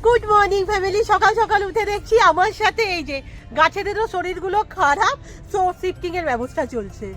Good morning family. সকাল সকাল উঠে দেখছি আমার সাথে এই যে গাছেদেরও শরীরগুলো খারাপ, সো শিফটিং এর ব্যবস্থা চলছে।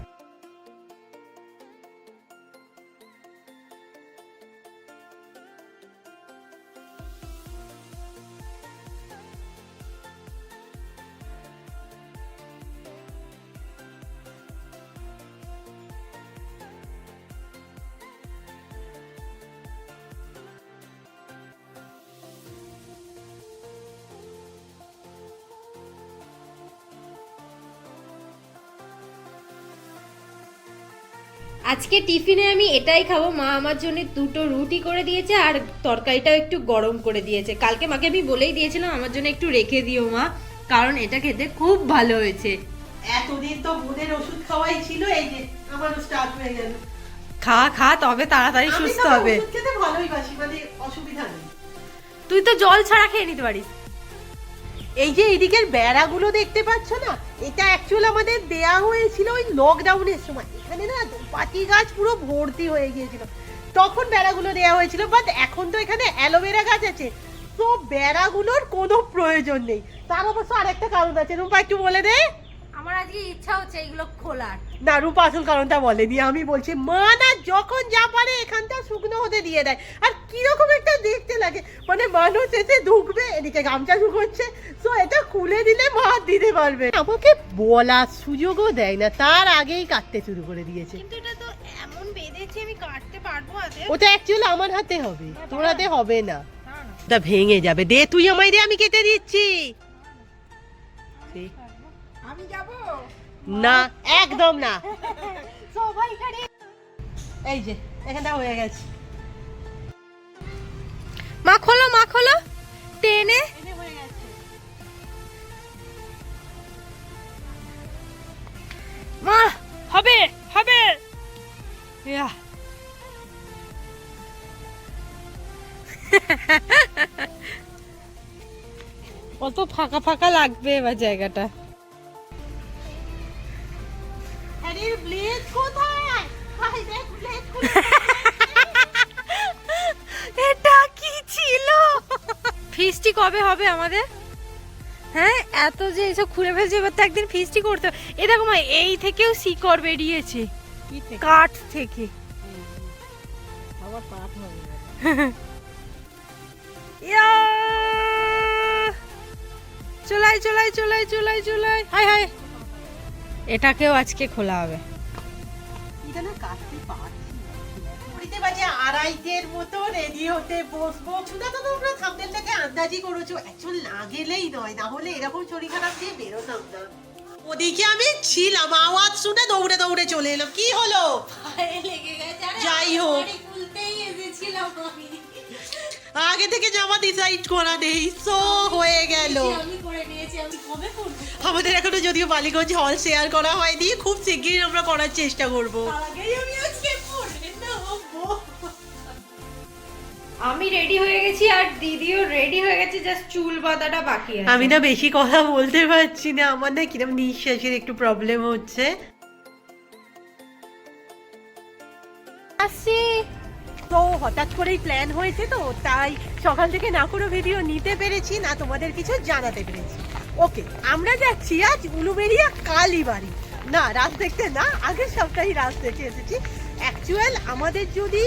আজকে টিফিনে আমি এটাই খাবো। মা আমার জন্য দুটো রুটি করে দিয়েছে আর তরকারিটাও একটু গরম করে দিয়েছে। কালকে মাকে আমি বলেই দিয়েছিলাম আমার জন্য একটু রেখে দিও মা, কারণ এটা খেতে খুব ভালো হয়েছে। এতদিন তো বোনের ওষুধ খাওয়াই ছিল, এই যে আমারও স্টার্ট হয়ে গেল। খা খা, তবে তাড়াতাড়ি সুস্থ হবে। ওষুধ খেতে ভালোই বাসি, মানে অসুবিধা নেই। তুই তো জল ছাড়া খেয়ে নিতে পারিস। এই যে এদিকের বেড়াগুলো দেখতে পাচ্ছ না, এটা অ্যাকচুয়ালি আমাদের দেয়া হয়েছিল ওই লকডাউনের সময়। এখানে না পাতি গাছ পুরো ভর্তি হয়ে গিয়েছিল, তখন বেড়াগুলো দেয়া হয়েছিল। বাট এখন তো এখানে অ্যালোভেরা গাছ আছে, তো বেড়াগুলোর কোনো প্রয়োজন নেই। তার অবশ্য আরেকটা কারণ আছে, রূপা একটু বলে দে। আমার আজকে ইচ্ছা হচ্ছে এগুলো খোলার। না, রূপা আসল কারণটা বলেনি, আমি বলছি। মা না যখন যা পারে এখানটা শুকনো হতে দিয়ে দেয়, আর কিরকম একটা দেখতে লাগে, মানে মানুষ এসে ঢুকবে, এদিকে গামছা শুকোচ্ছে, তো এটা খুলে দিলে মা দিতে পারবে। আমাকে বলার সুযোগও দেয় না, তার আগেই কাটতে শুরু করে দিয়েছে। কিন্তু এটা তো এমন বেঁধেছে, আমি কাটতে পারবো হাতে? ওটা অ্যাকচুয়ালি আমার হাতে হবে, তোর হাতে হবে না, ওটা ভেঙে যাবে। দে তুই আমায় দে, আমি কেটে দিচ্ছি। আমি যাবো না, একদম না। এই যে এখানটা হয়ে গেছে। মা খোলো, মা খোলো, টেনে। মা হবে হবে। অত ফাঁকা ফাঁকা লাগবে এবার জায়গাটা। আরে ব্লেড কোথায়? হাই দেখ ব্লেড কোথায়? এটা কি ছিল? ফিস্টি কবে হবে আমাদের? হ্যাঁ, এত যে এসব খুলে ফেলছে, এবার তো একদিন ফিস্টি করতে হবে। এ দেখো মা, এই থেকেও শিকড় বেরিয়েছে কাঠ থেকে। আমার পাঠ হবে। চলাই চলাই চলাই চলাই চলাই, হাই হাই। এটাকেও আজকে খোলা হবে। এটা না কাটতে পারছি না। ঘড়িতে বাজে 2:30 মতো রেডি হতে বসবো। শুনে তো তোমরা থাম্বনেলটাকে আন্দাজি করেছো, অ্যাকচুয়ালি না গেলেই নয়, না হলে এরকম শরীর খারাপ দিয়ে বেরোতাম না। ওদিকে আমি ছিলাম, আওয়াজ শুনে দৌড়ে দৌড়ে চলে এলাম। কি হলো? যাই হোক, আগে থেকে জামা ডিসাইড করা নেই, সো হয়ে গেল। আমাদের এখনো যদিও বালিগঞ্জ হল শেয়ার করা হয়নি, খুব শিগগিরই আমরা করার চেষ্টা করব। আমি রেডি হয়ে গেছি আর দিদিও রেডি হয়ে গেছে, জাস্ট চুল বাঁধাটা বাকি আছে। আমি না বেশি কথা বলতে পারছি না, আমার না কিরকম নিঃশ্বাসের একটু প্রবলেম হচ্ছে। আসি তো হঠাৎ করেই প্ল্যান হয়েছে, তো তাই সকাল থেকে না কোনো ভিডিও নিতে পেরেছি না, তোমাদের কিছু জানাতে পেরেছি। ওকে, আমরা যাচ্ছি আজ উলুবেড়িয়া কালীবাড়ি। না, রাত দেখতে না, আগের সপ্তাহে রাত দেখে এসেছি। অ্যাকচুয়াল আমাদের যদি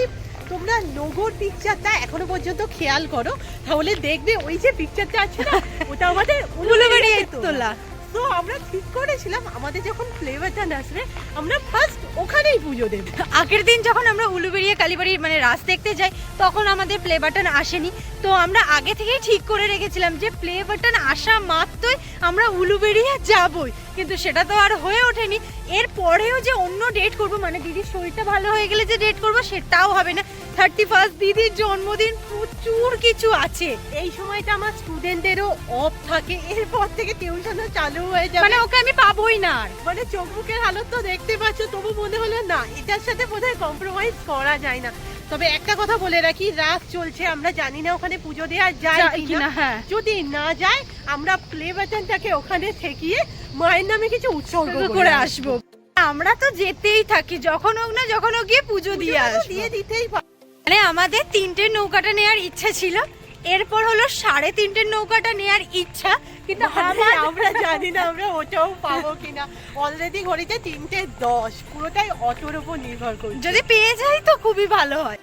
তোমরা নগর পিকচারটা এখনো পর্যন্ত খেয়াল করো, তাহলে দেখবে ওই যে পিকচারটা আছে না, ওটা আমাদের উলুবেড়িয়ায় তোলা। তো আমরা ঠিক করেছিলাম আমাদের যখন ফ্লেভারটা আসবে আমরা ফার্স্ট ওখানেই পুজো দেব। আগের দিন যখন আমরা উলুবেড়িয়া কালীবাড়ির মানে রাস দেখতে যাই, তখন আমাদের প্লে বাটন আসেনি। তো আমরা আগে থেকেই ঠিক করে রেখেছিলাম যে প্লে বাটন আসা মাত্রই আমরা উলুবেড়িয়া যাবই, কিন্তু সেটা তো আর হয়ে ওঠেনি। এর পরেও যে অন্য ডেট করব, মানে দিদির শরীরটা ভালো হয়ে গেলে যে ডেট করব, সেটাও হবে না। 31 দিদির জন্মদিন, প্রচুর কিছু আছে। এই সময়টা আমার স্টুডেন্টদেরও অফ থাকে, এরপর থেকে টিউশনও চালু হয়ে যাবে, মানে ওকে আমি পাবোই না আর। মানে চোখ মুখের হালত তো দেখতে পাচ্ছ, তবু মনে হলো না এটার সাথে বোধহয় কম্প্রোমাইজ করা যায় না। তবে একটা কথা বলে রাখি, রাত চলছে, আমরা জানি না ওখানে পুজো দেওয়া যায় কিনা। হ্যাঁ, যদি না যায় আমরা প্লে বাটনটাকে ওখানে ঠেকিয়ে মায়ের নামে কিছু উৎসর্গ করে আসবো। আমরা তো যেতেই থাকি, যখন হোক না যখন হোক গিয়ে পুজো দিয়ে আসবো। দিয়ে দিতেই পারি। মানে আমাদের 3টে নৌকাটা নেওয়ার ইচ্ছা ছিল, এরপর হলো 3:30 নৌকাটা নেওয়ার ইচ্ছা, কিন্তু আমরা জানি না আমরা ওটাও পাবো কিনা। অলরেডি ঘড়িতে 3:10, পুরোটাই অটোর উপর নির্ভর করছে। যদি পেয়ে যাই তো খুবই ভালো হয়।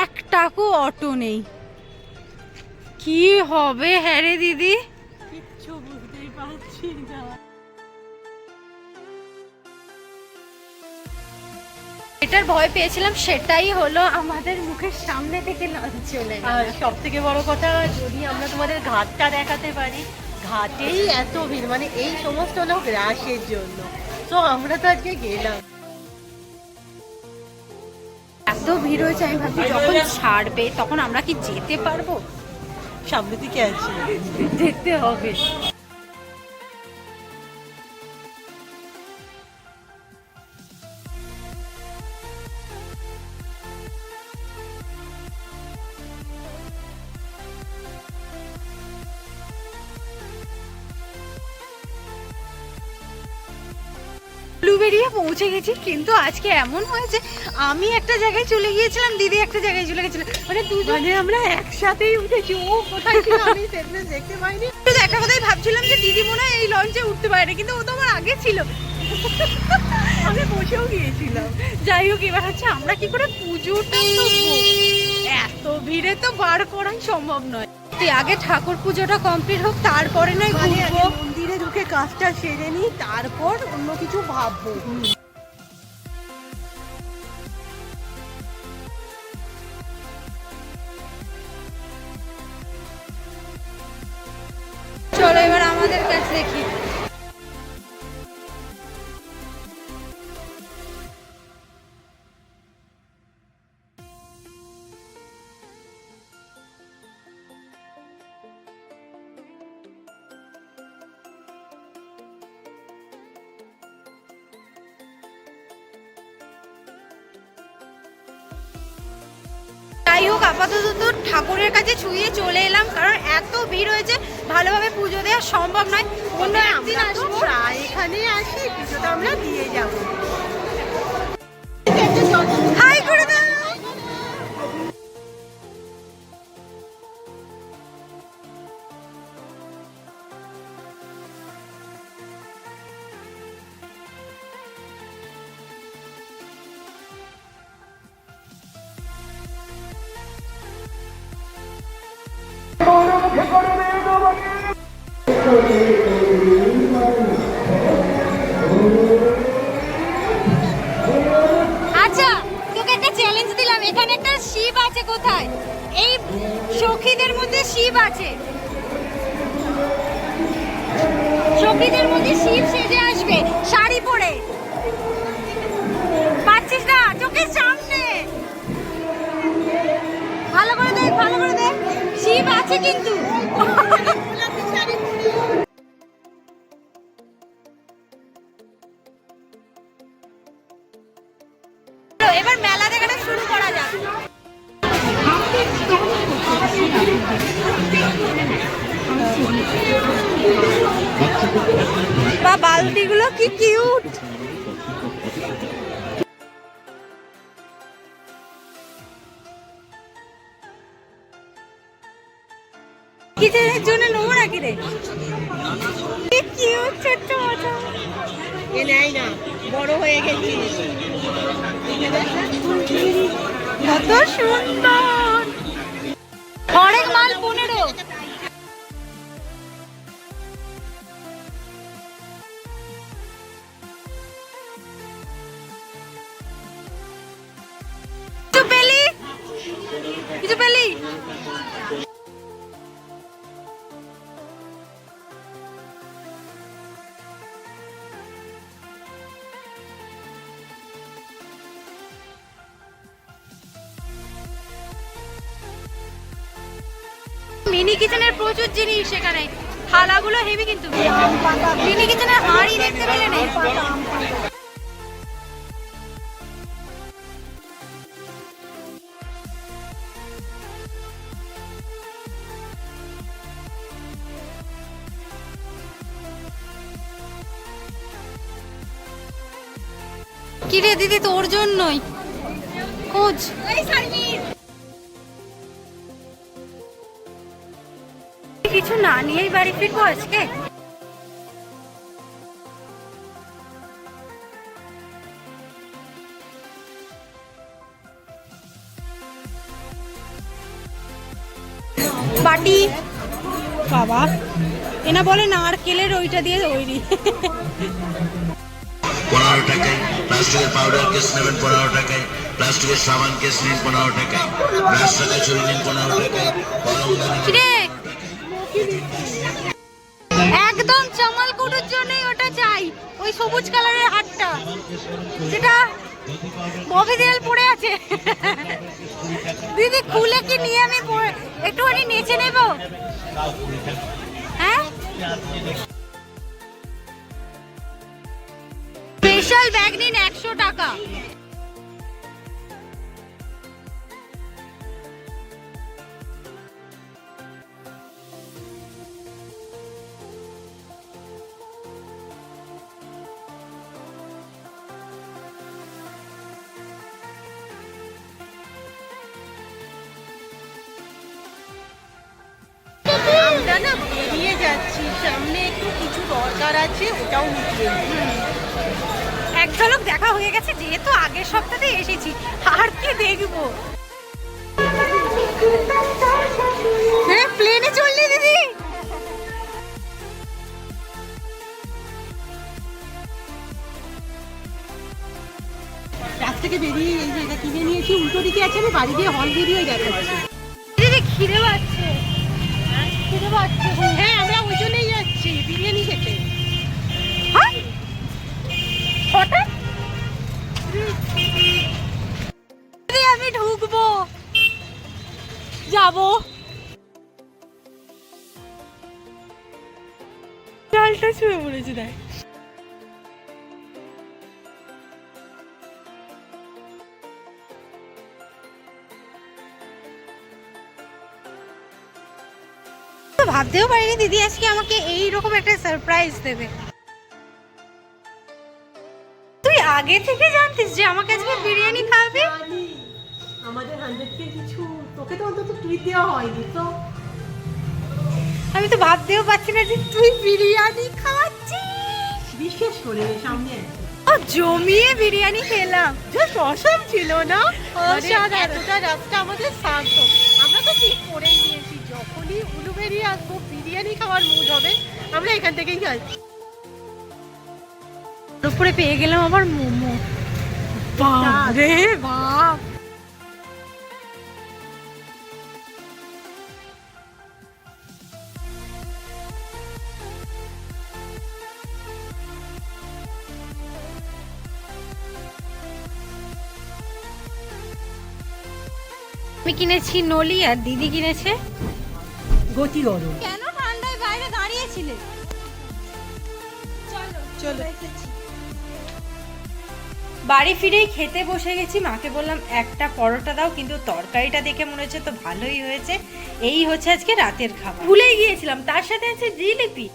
একটাকও অটো নেই, কি হবে হ্যাঁ রে দিদি? কিচ্ছু বুঝতেই পারছি না। এটার ভয় পেয়েছিলাম, সেটাই হলো, আমাদের মুখের সামনে থেকে লঞ্চ চলে গেল। আর সব থেকে বড় কথা, যদি আমরা তোমাদের ঘাটটা দেখাতে পারি, ঘাটেই এত ভিড়, মানে এই সমস্ত লোক রাশের জন্য। তো আমরা তো আজকে গেলাম। এত ভিড় হয়েছে, আমি ভাবছি যখন ছাড়বে তখন আমরা কি যেতে পারবো? সামনে দিকে আছি, দেখতে হবে। উলুবেড়িয়া পৌঁছে গেছি, কিন্তু আজকে এমন হয়েছে আমি একটা জায়গায় চলে গিয়েছিলাম, দিদি একটা জায়গায় চলে গেছিল, মানে মানে আমরা একসাথেই উঠেছি। ও কোথায় ছিল আমি সেদিন দেখতে পাইনি। শুধু একটা কথাই ভাবছিলাম যে দিদি মনে হয় এই লঞ্চে উঠতে পারে না, কিন্তু ও তো আমার আগে ছিল। আমি বসেও গিয়েছিলাম। যাই হোক, এবার হচ্ছে আমরা কি করে পুজোটা করবো? এত ভিড়ে তো বার করাই সম্ভব নয়। আগে ঠাকুর পুজোটা কমপ্লিট হোক, তারপরে নয় মানে আগে ঘুরবো। মন্দিরে ঢুকে কাজটা সেরে নি, তারপর অন্য কিছু ভাববো। চলো এবার আমাদের কাছে দেখি। যাই হোক, আপাতত তো ঠাকুরের কাছে ছুঁয়ে চলে এলাম, কারণ এত ভিড় হয়েছে, ভালোভাবে পুজো দেওয়া সম্ভব নয়। অন্য একদিন আমরা তো আসবো। প্রায় এখানে আসি, পুজোটা আমরা দিয়ে যাবো। হাই করে দাও। আচ্ছা, তোকে একটা চ্যালেঞ্জ দিলাম, এখানে একটা শিব আছে কোথায়? এই সখীদের মধ্যে শিব আছে, সখীদের মধ্যে শিব সেজে আসবে শাড়ি পরে। পাচ্ছিস না? চোখের সামনে ভালো করে দেখ, ভালো করে দেখ, শিব আছে কিন্তু। এবার মেলা দেখাটা শুরু করা যাক। বা বালতিগুলো কি কিউট। কিচেনের জন্য নেবো নাকি রে? কি কিউট ছোট্ট মতো। এ নেয় না, বড় হয়ে গেছি। কত সুন্দর। হরেক মাল 15। কিছু পেলি? মিনি কিচেনের প্রচুর জিনিস এখানে, থালাগুলো হেভি, কিন্তু মিনি কিচেনের হাঁড়ি দেখতে পেলে নেই। কি রে দিদি, তোর জন্যই। খোঁজ। কিছু না নিয়েই বাড়ি ফিরবো আজকে। বাটি বাবা এনা বলে নারকেলের ওইটা দিয়ে তৈরি। 15 টাকায় প্লাস্টিকের পাউডার কেস নেবেন 15 টাকায়, প্লাস্টিকের সাবান কেস নিন 15 টাকায়, ব্রাশ টাকায় ছড়ি নিন 15 টাকায়, কিরে একদম চামালকুটুর জন্যই ওটা চাই, ওই সবুজ কালারের হাটটা যেটা ববিদেল পড়ে আছে। দিদি খুলে কি নিয়ে আমি একটুখানি নেচে নেব? হ্যাঁ স্পেশাল ব্যাগ নিন 100 টাকা। আমরা না বেরিয়ে যাচ্ছি, সামনে একটু কিছু দরকার আছে, ওটাও নিতে। এক ঝলক দেখা হয়ে গেছে, যেহেতু আগের সপ্তাহে এসেছি আর কি দেখবো। হ্যাঁ প্লেনে চললি দিদি? রাত থেকে বেরিয়ে এই যে এটা কিনে নিয়েছি, উল্টো দিকে আছে, আমি বাড়ি দিয়ে হল ভিডিওই দেখাচ্ছি। দিদি খিদে পাচ্ছে, খিদে পাচ্ছে। হ্যাঁ আমরা ওই জন্যই যাচ্ছি বিরিয়ানি খেতে। হ্যাঁ হঠাৎ দিদি আমি ঢুকবো, যাবো। ডালটা ছুঁয়ে পড়েছে দেখ। ভাবতেও পারিনি দিদি আজকে আমাকে এইরকম একটা সারপ্রাইজ দেবে। তুই আগে থেকে জানতিস যে আমাকে আজকে বিরিয়ানি খাওয়াবি? আমাদের 100K কিছু তোকে তো অন্তত টুইট দেওয়া হয়নি তো। আমি তো ভাবতেও পারছি না যে তুই বিরিয়ানি খাচ্ছিস। বিশেষ করে সামনে ও জমিয়ে বিরিয়ানি খেলাম, জাস্ট অসাম ছিল না? অসাধারণ। এতটা রাস্তা আমাদের শান্ত, আমরা তো ঠিক করেই নিয়েছি যখনই উলুবেরিয়া আসবো বিরিয়ানি খাওয়ার মুড হবে আমরা এখান থেকেই যাই। উপরে পেয়ে গেলাম আবার মোমো। বাপ রে বাপ, আমি কিনেছি নলি আর দিদি কিনেছে গতি গরম। কেন ঠান্ডায় বাইরে দাঁড়িয়েছিলে? চলো বাড়ি ফিরেই খেতে বসে গেছি, মাকে বললাম একটা পরোটা দাও, কিন্তু তরকারিটা দেখে মনে হচ্ছে তো ভালোই হয়েছে। এই হচ্ছে আজকে রাতের খাবার। ভুলেই গিয়েছিলাম তার সাথে আছে জিলিপি।